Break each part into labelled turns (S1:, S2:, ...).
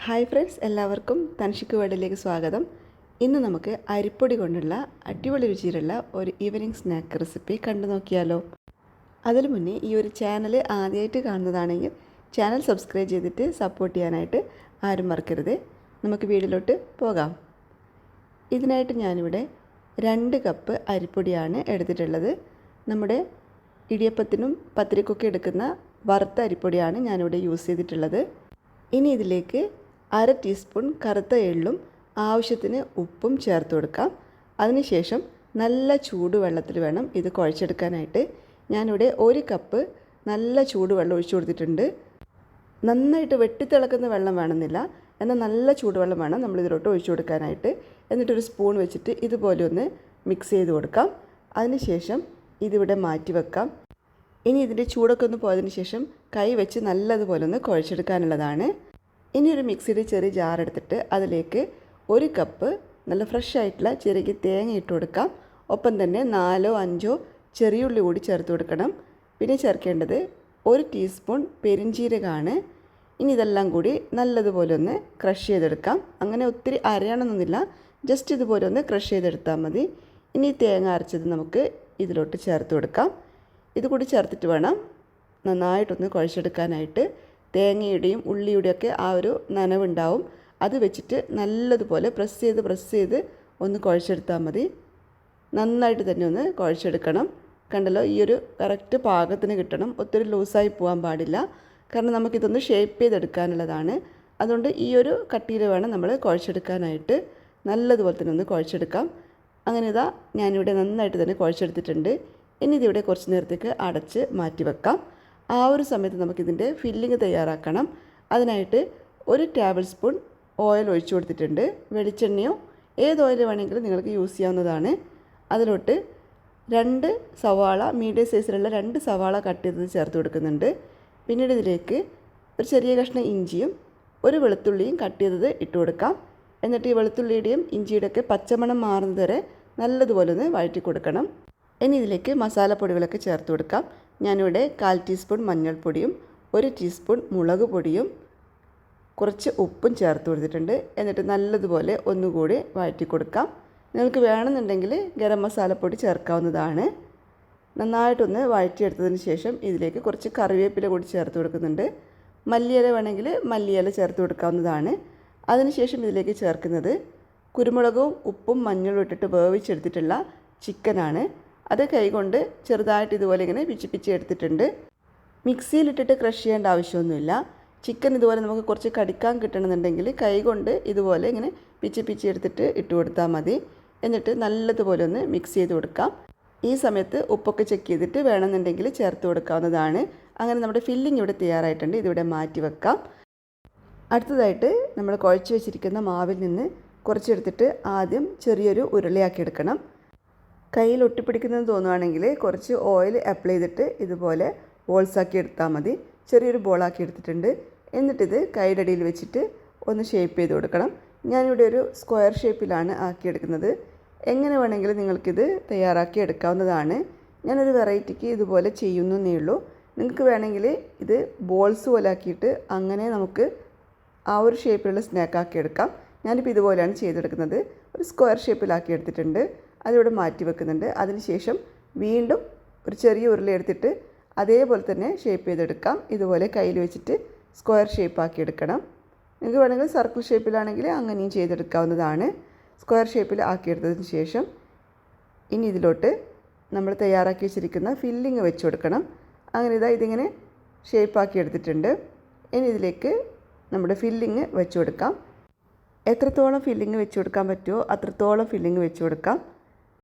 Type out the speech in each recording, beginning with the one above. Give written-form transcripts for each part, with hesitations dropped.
S1: Hi friends, എല്ലാവർക്കും തൻഷിക്ക് വേർഡിലേക്ക് സ്വാഗതം. ഇന്ന് നമുക്ക് അരിപ്പൊടി കൊണ്ടുള്ള അടിപൊളി രുചിയിലുള്ള ഒരു ഈവനിങ് സ്നാക്ക് റെസിപ്പി കണ്ടു നോക്കിയാലോ. അതിനു മുന്നേ ഈ ഒരു ചാനൽ ആദ്യമായിട്ട് കാണുന്നതാണെങ്കിൽ ചാനൽ സബ്സ്ക്രൈബ് ചെയ്തിട്ട് സപ്പോർട്ട് ചെയ്യാനായിട്ട് ആരും മറക്കരുത്. നമുക്ക് വീഡിയോയിലോട്ട് പോകാം. ഇതിനായിട്ട് ഞാനിവിടെ 2 കപ്പ് അരിപ്പൊടിയാണ് എടുത്തിട്ടുള്ളത്. നമ്മുടെ ഇടിയപ്പത്തിനും പത്തിരിക്കൊക്കെ എടുക്കുന്ന വറുത്ത അരിപ്പൊടിയാണ് ഞാനിവിടെ യൂസ് ചെയ്തിട്ടുള്ളത്. ഇനി ഇതിലേക്ക് 1/2 ടീസ്പൂൺ കറുത്ത എള്ളും ആവശ്യത്തിന് ഉപ്പും ചേർത്ത് കൊടുക്കാം. അതിനുശേഷം നല്ല ചൂടുവെള്ളത്തിൽ വേണം ഇത് കുഴച്ചെടുക്കാനായിട്ട്. ഞാനിവിടെ 1 കപ്പ് നല്ല ചൂടുവെള്ളം ഒഴിച്ചു കൊടുത്തിട്ടുണ്ട്. നന്നായിട്ട് വെട്ടിത്തിളക്കുന്ന വെള്ളം വേണമെന്നില്ല, എന്നാൽ നല്ല ചൂടുവെള്ളം വേണം നമ്മളിതിലോട്ട് ഒഴിച്ചു കൊടുക്കാനായിട്ട്. എന്നിട്ടൊരു സ്പൂൺ വെച്ചിട്ട് ഇതുപോലെ ഒന്ന് മിക്സ് ചെയ്ത് കൊടുക്കാം. അതിനുശേഷം ഇതിവിടെ മാറ്റി വെക്കാം. ഇനി ഇതിൻ്റെ ചൂടൊക്കെ ഒന്ന് പോയതിന് ശേഷം കൈ വെച്ച് നല്ലതുപോലെ ഒന്ന് കുഴച്ചെടുക്കാനുള്ളതാണ്. ഇനി ഒരു മിക്സിയുടെ ചെറിയ ജാർ എടുത്തിട്ട് അതിലേക്ക് 1 കപ്പ് നല്ല ഫ്രഷ് ആയിട്ടുള്ള ചെറിയ തേങ്ങ ഇട്ട് കൊടുക്കാം. ഒപ്പം തന്നെ 4-5 ചെറിയുള്ളി കൂടി ചേർത്ത് കൊടുക്കണം. പിന്നെ ചേർക്കേണ്ടത് 1 ടീസ്പൂൺ പെരിഞ്ജീരകമാണ്. ഇനി ഇതെല്ലാം കൂടി നല്ലതുപോലെ ഒന്ന് ക്രഷ് ചെയ്തെടുക്കാം. അങ്ങനെ ഒത്തിരി അരയണമെന്നൊന്നുമില്ല, ജസ്റ്റ് ഇതുപോലെ ഒന്ന് ക്രഷ് ചെയ്തെടുത്താൽ മതി. ഇനി തേങ്ങ അരച്ചത് നമുക്ക് ഇതിലോട്ട് ചേർത്ത് കൊടുക്കാം. ഇത് കൂടി ചേർത്തിട്ട് വേണം നന്നായിട്ടൊന്ന് കുഴച്ചെടുക്കാനായിട്ട്. തേങ്ങയുടെയും ഉള്ളിയുടെയൊക്കെ ആ ഒരു നനവുണ്ടാവും, അത് വെച്ചിട്ട് നല്ലതുപോലെ പ്രസ് ചെയ്ത് ഒന്ന് കുഴച്ചെടുത്താൽ മതി. നന്നായിട്ട് തന്നെ ഒന്ന് കുഴച്ചെടുക്കണം. കണ്ടല്ലോ, ഈ ഒരു കറക്റ്റ് പാകത്തിന് കിട്ടണം. ഒത്തിരി ലൂസായി പോകാൻ പാടില്ല, കാരണം നമുക്കിതൊന്ന് ഷേപ്പ് ചെയ്തെടുക്കാനുള്ളതാണ്. അതുകൊണ്ട് ഈ ഒരു കട്ടിയിൽ വേണം നമ്മൾ കുഴച്ചെടുക്കാനായിട്ട്. നല്ലതുപോലെ തന്നെ ഒന്ന് കുഴച്ചെടുക്കാം. അങ്ങനെ ഇതാ ഞാനിവിടെ നന്നായിട്ട് തന്നെ കുഴച്ചെടുത്തിട്ടുണ്ട്. ഇനി ഇതിവിടെ കുറച്ച് നേരത്തേക്ക് അടച്ച് മാറ്റി വെക്കാം. ആ ഒരു സമയത്ത് നമുക്കിതിൻ്റെ ഫില്ലിങ് തയ്യാറാക്കണം. അതിനായിട്ട് 1 ടേബിൾ സ്പൂൺ ഓയിൽ ഒഴിച്ചു കൊടുത്തിട്ടുണ്ട്. വെളിച്ചെണ്ണയോ ഏത് ഓയിൽ വേണമെങ്കിലും നിങ്ങൾക്ക് യൂസ് ചെയ്യാവുന്നതാണ്. അതിലോട്ട് 2 സവാള, മീഡിയം സൈസിലുള്ള 2 സവാള കട്ട് ചെയ്തത് ചേർത്ത് കൊടുക്കുന്നുണ്ട്. പിന്നീട് ഇതിലേക്ക് ഒരു ചെറിയ കഷ്ണം ഇഞ്ചിയും 1 വെളുത്തുള്ളിയും കട്ട് ചെയ്തത് ഇട്ട് കൊടുക്കാം. എന്നിട്ട് ഈ വെളുത്തുള്ളിയുടെയും ഇഞ്ചിയുടെയൊക്കെ പച്ചമണം മാറുന്നത് വരെ നല്ലതുപോലെ ഒന്ന് വഴറ്റി കൊടുക്കണം. ഇനി ഇതിലേക്ക് മസാലപ്പൊടികളൊക്കെ ചേർത്ത് കൊടുക്കാം. ഞാനിവിടെ 1/4 ടീസ്പൂൺ മഞ്ഞൾപ്പൊടിയും 1 ടീസ്പൂൺ മുളക് പൊടിയും കുറച്ച് ഉപ്പും ചേർത്ത് കൊടുത്തിട്ടുണ്ട്. എന്നിട്ട് നല്ലതുപോലെ ഒന്നുകൂടി വഴറ്റി കൊടുക്കാം. നിങ്ങൾക്ക് വേണമെന്നുണ്ടെങ്കിൽ ഗരം മസാലപ്പൊടി ചേർക്കാവുന്നതാണ്. നന്നായിട്ടൊന്ന് വഴറ്റിയെടുത്തതിന് ശേഷം ഇതിലേക്ക് കുറച്ച് കറിവേപ്പില കൂടി ചേർത്ത് കൊടുക്കുന്നുണ്ട്. മല്ലിയില വേണമെങ്കിൽ മല്ലിയില ചേർത്ത് കൊടുക്കാവുന്നതാണ്. അതിനുശേഷം ഇതിലേക്ക് ചേർക്കുന്നത് കുരുമുളകും ഉപ്പും മഞ്ഞളും ഇട്ടിട്ട് വേവിച്ചെടുത്തിട്ടുള്ള ചിക്കനാണ്. അത് കൈകൊണ്ട് ചെറുതായിട്ട് ഇതുപോലെ ഇങ്ങനെ പിച്ചി എടുത്തിട്ടുണ്ട്. മിക്സിയിലിട്ടിട്ട് ക്രഷ് ചെയ്യേണ്ട ആവശ്യമൊന്നുമില്ല. ചിക്കൻ ഇതുപോലെ നമുക്ക് കുറച്ച് കടിക്കാൻ കിട്ടണമെന്നുണ്ടെങ്കിൽ കൈകൊണ്ട് ഇതുപോലെ ഇങ്ങനെ പിച്ചി എടുത്തിട്ട് ഇട്ട് കൊടുത്താൽ മതി. എന്നിട്ട് നല്ലതുപോലെ ഒന്ന് മിക്സ് ചെയ്ത് കൊടുക്കാം. ഈ സമയത്ത് ഉപ്പൊക്കെ ചെക്ക് ചെയ്തിട്ട് വേണമെന്നുണ്ടെങ്കിൽ ചേർത്ത് കൊടുക്കാവുന്നതാണ്. അങ്ങനെ നമ്മുടെ ഫില്ലിംഗ് ഇവിടെ തയ്യാറായിട്ടുണ്ട്. ഇതിവിടെ മാറ്റി വെക്കാം. അടുത്തതായിട്ട് നമ്മൾ കുഴച്ച് വെച്ചിരിക്കുന്ന മാവിൽ നിന്ന് കുറച്ചെടുത്തിട്ട് ആദ്യം ചെറിയൊരു ഉരുളയാക്കി എടുക്കണം. കയ്യിൽ ഒട്ടിപ്പിടിക്കുന്നതെന്ന് തോന്നുകയാണെങ്കിൽ കുറച്ച് ഓയിൽ അപ്ലൈ ചെയ്തിട്ട് ഇതുപോലെ ബോൾസാക്കി എടുത്താൽ മതി. ചെറിയൊരു ബോളാക്കി എടുത്തിട്ടുണ്ട്. എന്നിട്ടിത് കൈയുടെ അടിയിൽ വെച്ചിട്ട് ഒന്ന് ഷേപ്പ് ചെയ്ത് കൊടുക്കണം. ഞാനിവിടെ ഒരു സ്ക്വയർ ഷേപ്പിലാണ് ആക്കിയെടുക്കുന്നത്. എങ്ങനെ വേണമെങ്കിലും നിങ്ങൾക്കിത് തയ്യാറാക്കി എടുക്കാവുന്നതാണ്. ഞാനൊരു വെറൈറ്റിക്ക് ഇതുപോലെ ചെയ്യുന്നേ ഉള്ളൂ. നിങ്ങൾക്ക് വേണമെങ്കിൽ ഇത് ബോൾസ് പോലെ ആക്കിയിട്ട് അങ്ങനെ നമുക്ക് ആ ഒരു ഷേപ്പിലുള്ള സ്നാക്കാക്കി എടുക്കാം. ഞാനിപ്പോൾ ഇതുപോലെയാണ് ചെയ്തെടുക്കുന്നത്. ഒരു സ്ക്വയർ ഷേപ്പിലാക്കി എടുത്തിട്ടുണ്ട്. അതിവിടെ മാറ്റി വെക്കുന്നുണ്ട്. അതിനുശേഷം വീണ്ടും ഒരു ചെറിയ ഉരുള എടുത്തിട്ട് അതേപോലെ തന്നെ ഷേപ്പ് ചെയ്തെടുക്കാം. ഇതുപോലെ കയ്യിൽ വെച്ചിട്ട് സ്ക്വയർ ഷേപ്പാക്കി എടുക്കണം. നിങ്ങൾക്ക് വേണമെങ്കിൽ സർക്കിൾ ഷേപ്പിലാണെങ്കിൽ അങ്ങനെയും ചെയ്തെടുക്കാവുന്നതാണ്. സ്ക്വയർ ഷേപ്പിൽ ആക്കിയെടുത്തതിന് ശേഷം ഇനി ഇതിലോട്ട് നമ്മൾ തയ്യാറാക്കി വെച്ചിരിക്കുന്ന ഫില്ലിങ് വെച്ച് കൊടുക്കണം. അങ്ങനെ ഇതിങ്ങനെ ഷേപ്പാക്കി എടുത്തിട്ടുണ്ട്. ഇനി ഇതിലേക്ക് നമ്മുടെ ഫില്ലിങ് വെച്ച് കൊടുക്കാം. എത്രത്തോളം ഫില്ലിങ് വെച്ച് കൊടുക്കാൻ പറ്റുമോ അത്രത്തോളം ഫില്ലിങ് വെച്ച് കൊടുക്കാം.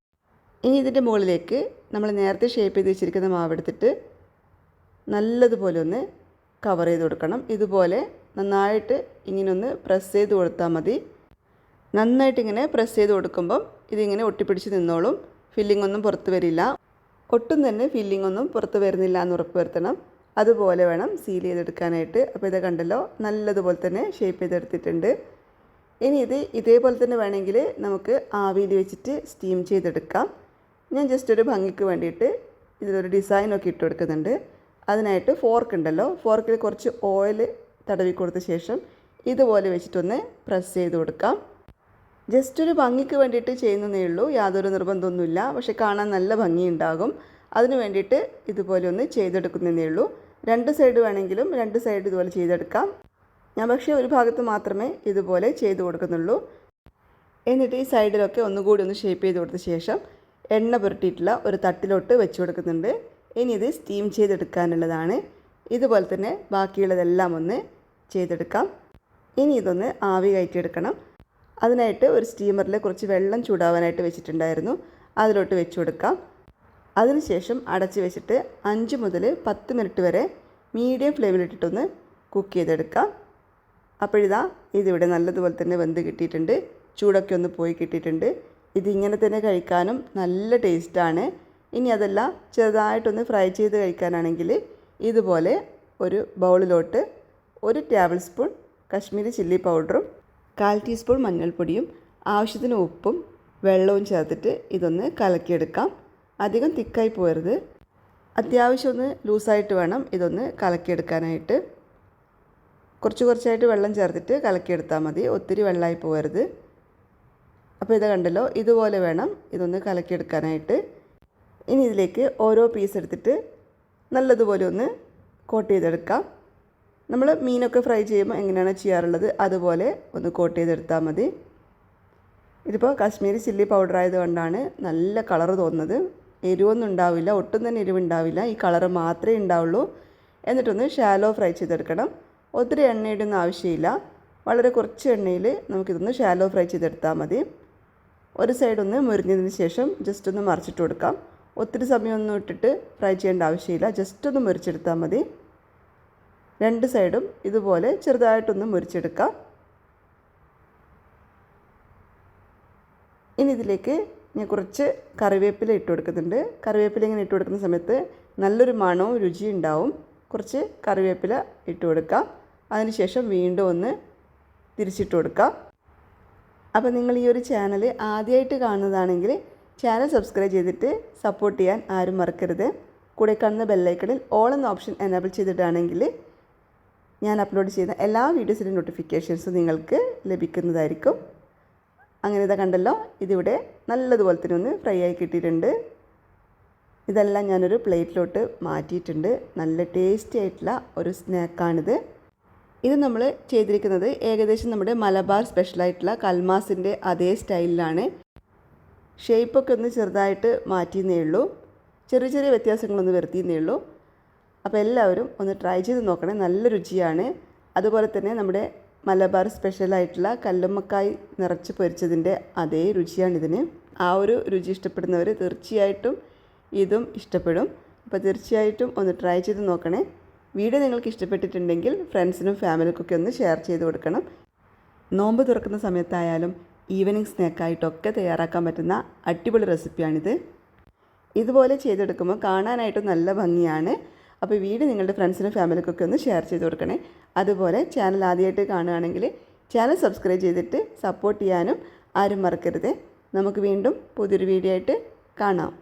S1: ഇനി ഇതിൻ്റെ മുകളിലേക്ക് നമ്മൾ നേരത്തെ ഷേപ്പ് ചെയ്ത് വെച്ചിരിക്കുന്ന മാവെടുത്തിട്ട് നല്ലതുപോലെ ഒന്ന് കവർ ചെയ്ത് കൊടുക്കണം. ഇതുപോലെ നന്നായിട്ട് ഇങ്ങനെയൊന്ന് പ്രസ് ചെയ്ത് കൊടുത്താൽ മതി. നന്നായിട്ട് ഇങ്ങനെ പ്രസ് ചെയ്ത് കൊടുക്കുമ്പം ഇതിങ്ങനെ ഒട്ടിപ്പിടിച്ച് നിന്നോളും. ഫില്ലിംഗ് ഒന്നും പുറത്ത് വരില്ല. ഒട്ടും തന്നെ ഫില്ലിംഗ് ഒന്നും പുറത്ത് വരുന്നില്ല എന്ന് ഉറപ്പ് വരുത്തണം. അതുപോലെ വേണം സീൽ ചെയ്തെടുക്കാനായിട്ട്. അപ്പോൾ ഇത് കണ്ടല്ലോ, നല്ലതുപോലെ തന്നെ ഷേപ്പ് ചെയ്തെടുത്തിട്ടുണ്ട്. ഇനി ഇത് ഇതേപോലെ തന്നെ വേണമെങ്കിൽ നമുക്ക് ആവിയിൽ വെച്ചിട്ട് സ്റ്റീം ചെയ്തെടുക്കാം. ഞാൻ ജസ്റ്റ് ഒരു ഭംഗിക്ക് വേണ്ടിയിട്ട് ഇതിലൊരു ഡിസൈനൊക്കെ ഇട്ട് കൊടുക്കുന്നുണ്ട്. അതിനായിട്ട് ഫോർക്ക് ഉണ്ടല്ലോ, ഫോർക്കിൽ കുറച്ച് ഓയിൽ തടവി കൊടുത്ത ശേഷം ഇതുപോലെ വെച്ചിട്ടൊന്ന് പ്രസ് ചെയ്ത് കൊടുക്കാം. ജസ്റ്റ് ഒരു ഭംഗിക്ക് വേണ്ടിയിട്ട് ചെയ്യുന്നതേ ഉള്ളൂ, യാതൊരു നിർബന്ധമൊന്നുമില്ല. പക്ഷെ കാണാൻ നല്ല ഭംഗിയുണ്ടാകും. അതിന് വേണ്ടിയിട്ട് ഇതുപോലെ ഒന്ന് ചെയ്തെടുക്കുന്നതേ ഉള്ളൂ. രണ്ട് സൈഡ് വേണമെങ്കിലും രണ്ട് സൈഡ് ഇതുപോലെ ചെയ്തെടുക്കാം. ഞാൻ പക്ഷേ ഒരു ഭാഗത്ത് മാത്രമേ ഇതുപോലെ ചെയ്ത് കൊടുക്കുന്നുള്ളൂ. എന്നിട്ട് ഈ സൈഡിലൊക്കെ ഒന്നുകൂടി ഒന്ന് ഷേപ്പ് ചെയ്ത് കൊടുത്ത ശേഷം എണ്ണ പുരട്ടിയിട്ടുള്ള ഒരു തട്ടിലോട്ട് വെച്ച് കൊടുക്കുന്നുണ്ട്. ഇനി ഇത് സ്റ്റീം ചെയ്തെടുക്കാനുള്ളതാണ്. ഇതുപോലെ തന്നെ ബാക്കിയുള്ളതെല്ലാം ഒന്ന് ചെയ്തെടുക്കാം. ഇനി ഇതൊന്ന് ആവി കയറ്റിയെടുക്കണം. അതിനായിട്ട് ഒരു സ്റ്റീമറിൽ കുറച്ച് വെള്ളം ചൂടാവാനായിട്ട് വെച്ചിട്ടുണ്ടായിരുന്നു. അതിലോട്ട് വെച്ച് കൊടുക്കാം. അതിനുശേഷം അടച്ച് വെച്ചിട്ട് 5 മുതൽ 10 മിനിറ്റ് വരെ മീഡിയം ഫ്ലെയിമിലിട്ടിട്ടൊന്ന് കുക്ക് ചെയ്തെടുക്കാം. അപ്പോഴിതാ ഇതിവിടെ നല്ലതുപോലെ തന്നെ വെന്ത് കിട്ടിയിട്ടുണ്ട്. ചൂടൊക്കെ ഒന്ന് പോയി കിട്ടിയിട്ടുണ്ട്. ഇതിങ്ങനെ തന്നെ കഴിക്കാനും നല്ല ടേസ്റ്റാണ്. ഇനി അതല്ല ചെറുതായിട്ടൊന്ന് ഫ്രൈ ചെയ്ത് കഴിക്കാനാണെങ്കിൽ ഇതുപോലെ ഒരു ബൗളിലോട്ട് 1 ടേബിൾ സ്പൂൺ കശ്മീരി ചില്ലി പൗഡറും 1/4 ടീസ്പൂൺ മഞ്ഞൾപ്പൊടിയും ആവശ്യത്തിന് ഉപ്പും വെള്ളവും ചേർത്തിട്ട് ഇതൊന്ന് കലക്കിയെടുക്കാം. അധികം തിക്കായി പോകരുത്. അത്യാവശ്യം ഒന്ന് ലൂസായിട്ട് വേണം ഇതൊന്ന് കലക്കിയെടുക്കാനായിട്ട്. കുറച്ചായിട്ട് വെള്ളം ചേർത്തിട്ട് കലക്കിയെടുത്താൽ മതി, ഒത്തിരി വെള്ളമായി പോകരുത്. അപ്പോൾ ഇത് കണ്ടല്ലോ, ഇതുപോലെ വേണം ഇതൊന്ന് കലക്കിയെടുക്കാനായിട്ട്. ഇനി ഇതിലേക്ക് ഓരോ പീസ് എടുത്തിട്ട് നല്ലതുപോലെ ഒന്ന് കോട്ട് ചെയ്തെടുക്കാം. നമ്മൾ മീനൊക്കെ ഫ്രൈ ചെയ്യുമ്പോൾ എങ്ങനെയാണ് ചെയ്യാറുള്ളത് അതുപോലെ ഒന്ന് കോട്ട് ചെയ്തെടുത്താൽ മതി. ഇതിപ്പോൾ കാശ്മീരി ചില്ലി പൗഡർ ആയതുകൊണ്ടാണ് നല്ല കളർ തോന്നുന്നത്. എരിവൊന്നും ഉണ്ടാവില്ല, ഒട്ടും തന്നെ എരിവുണ്ടാവില്ല, ഈ കളറ് മാത്രമേ ഉണ്ടാവുള്ളൂ. എന്നിട്ടൊന്ന് ഷാലോ ഫ്രൈ ചെയ്തെടുക്കണം. ഒത്തിരി എണ്ണയുടെ ഒന്നും ആവശ്യമില്ല, വളരെ കുറച്ച് എണ്ണയിൽ നമുക്കിതൊന്ന് ഷാലോ ഫ്രൈ ചെയ്തെടുത്താൽ മതി. ഒരു സൈഡൊന്ന് മുരിഞ്ഞതിന് ശേഷം ജസ്റ്റ് ഒന്ന് മറിച്ചിട്ട് കൊടുക്കാം. ഒത്തിരി സമയമൊന്നും ഇട്ടിട്ട് ഫ്രൈ ചെയ്യേണ്ട ആവശ്യമില്ല, ജസ്റ്റ് ഒന്ന് മുരിച്ചെടുത്താൽ മതി. രണ്ട് സൈഡും ഇതുപോലെ ചെറുതായിട്ടൊന്ന് മുരിച്ചെടുക്കാം. ഇനി ഇതിലേക്ക് ഞാൻ കുറച്ച് കറിവേപ്പില ഇട്ട് കൊടുക്കുന്നുണ്ട്. കറിവേപ്പില ഇങ്ങനെ ഇട്ട് കൊടുക്കുന്ന സമയത്ത് നല്ലൊരു മണവും രുചിയും ഉണ്ടാവും. കുറച്ച് കറിവേപ്പില ഇട്ട് കൊടുക്കാം. അതിനുശേഷം വീണ്ടും ഒന്ന് തിരിച്ചിട്ട് കൊടുക്കാം. അപ്പോൾ നിങ്ങൾ ഈ ഒരു ചാനൽ ആദ്യമായിട്ട് കാണുന്നതാണെങ്കിൽ ചാനൽ സബ്സ്ക്രൈബ് ചെയ്തിട്ട് സപ്പോർട്ട് ചെയ്യാൻ ആരും മറക്കരുത്. കൂടെ കാണുന്ന ബെല്ലൈക്കണിൽ ഓൾ എന്ന ഓപ്ഷൻ എനേബിൾ ചെയ്തിട്ടാണെങ്കിൽ ഞാൻ അപ്ലോഡ് ചെയ്യുന്ന എല്ലാ വീഡിയോസിൻ്റെ നോട്ടിഫിക്കേഷൻസും നിങ്ങൾക്ക് ലഭിക്കുന്നതായിരിക്കും. അങ്ങനെ ഇതാ കണ്ടല്ലോ, ഇതിവിടെ നല്ലതുപോലെ തന്നെ ഒന്ന് ഫ്രൈ ആയി കിട്ടിയിട്ടുണ്ട്. ഇതെല്ലാം ഞാനൊരു പ്ലേറ്റിലോട്ട് മാറ്റിയിട്ടുണ്ട്. നല്ല ടേസ്റ്റി ആയിട്ടുള്ള ഒരു സ്നാക്കാണിത്. ഇത് നമ്മൾ ചെയ്തിരിക്കുന്നത് ഏകദേശം നമ്മുടെ മലബാർ സ്പെഷ്യലായിട്ടുള്ള കൽമാസിൻ്റെ അതേ സ്റ്റൈലിലാണ്. ഷേപ്പൊക്കെ ഒന്ന് ചെറുതായിട്ട് മാറ്റിയെന്നേ ഉള്ളൂ, ചെറിയ വ്യത്യാസങ്ങളൊന്ന് വരുത്തിയെന്നേ ഉള്ളൂ. അപ്പോൾ എല്ലാവരും ഒന്ന് ട്രൈ ചെയ്ത് നോക്കണേ, നല്ല രുചിയാണ്. അതുപോലെ തന്നെ നമ്മുടെ മലബാർ സ്പെഷ്യലായിട്ടുള്ള കല്ലുമ്മക്കായ് നിറച്ച് പൊരിച്ചതിൻ്റെ അതേ രുചിയാണിതിന്. ആ ഒരു രുചി ഇഷ്ടപ്പെടുന്നവർ തീർച്ചയായിട്ടും ഇതും ഇഷ്ടപ്പെടും. അപ്പോൾ തീർച്ചയായിട്ടും ഒന്ന് ട്രൈ ചെയ്ത് നോക്കണേ. വീഡിയോ നിങ്ങൾക്ക് ഇഷ്ടപ്പെട്ടിട്ടുണ്ടെങ്കിൽ ഫ്രണ്ട്സിനും ഫാമിലിക്കൊക്കെ ഒന്ന് ഷെയർ ചെയ്ത് കൊടുക്കണം. നോമ്പ് തുറക്കുന്ന സമയത്തായാലും ഈവനിങ് സ്നാക്കായിട്ടൊക്കെ തയ്യാറാക്കാൻ പറ്റുന്ന അടിപൊളി റെസിപ്പിയാണിത്. ഇതുപോലെ ചെയ്തെടുക്കുമ്പോൾ കാണാനായിട്ട് നല്ല ഭംഗിയാണ്. അപ്പോൾ വീഡിയോ നിങ്ങളുടെ ഫ്രണ്ട്സിനും ഫാമിലിക്കൊക്കെ ഒന്ന് ഷെയർ ചെയ്ത് കൊടുക്കണേ. അതുപോലെ ചാനൽ ആദ്യമായിട്ട് കാണുകയാണെങ്കിൽ ചാനൽ സബ്സ്ക്രൈബ് ചെയ്തിട്ട് സപ്പോർട്ട് ചെയ്യാനും ആരും മറക്കരുത്. നമുക്ക് വീണ്ടും പുതിയൊരു വീഡിയോ ആയിട്ട് കാണാം.